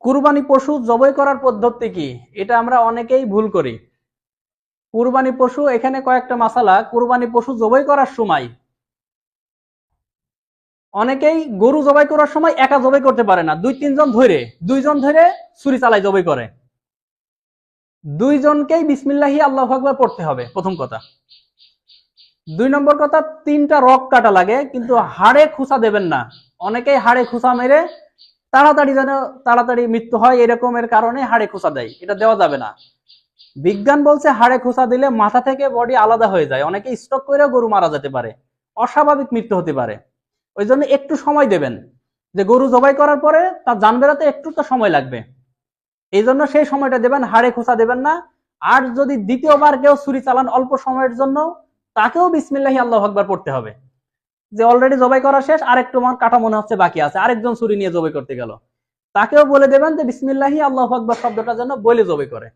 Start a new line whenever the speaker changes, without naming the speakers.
কুরবানি পশু জবাই করার পদ্ধতি কি? এটা আমরা অনেকেই ভুল করি। কুরবানি পশু, এখানে কয়েকটা মাসালা। কুরবানি পশু জবাই করার সময় অনেকেই গরু জবাই করার সময় একা জবাই করতে পারে না, দুইজন ধরে ছুরি চালাই জবাই করে। দুইজনকেই বিসমিল্লাহি আল্লাহু আকবার পড়তে হবে, প্রথম কথা। 2 নম্বর কথা, 3টা রক কাটা লাগে, কিন্তু হাড়ে খুসা দেবেন না। অনেকেই হাড়ে খুসা মেরে তাড়াতাড়ি মৃত্যু হয় এরকমের কারণে হাড়ে খুসা দেয়, এটা দেওয়া যাবে না। বিজ্ঞান বলছে হাড়ে খোঁচা দিলে মাথা থেকে বডি আলাদা হয়ে যায়, অনেকে স্ট্রোক করেও গরু মারা যেতে পারে, অস্বাভাবিক মৃত্যু হতে পারে। ওই জন্য একটু সময় দেবেন, যে গরু জবাই করার পরে তার জান বেরোতে একটু তো সময় লাগবে, এই জন্য সেই সময়টা দেবেন, হাড়ে খোঁচা দেবেন না। আর যদি দ্বিতীয়বার কেউ ছুরি চালান অল্প সময়ের জন্য, তাকেও বিসমিল্লাহি আল্লাহু আকবার পড়তে হবে। যে অলরেডি জবাই করা শেষ, আরেকটু আমার কাটা মনে হচ্ছে বাকি আছে, আরেকজন ছুরি নিয়ে জবাই করতে গেল, তাকেও বলে দেবেন যে বিসমিল্লাহি আল্লাহু আকবার শব্দটা যেন বলে জবাই করে।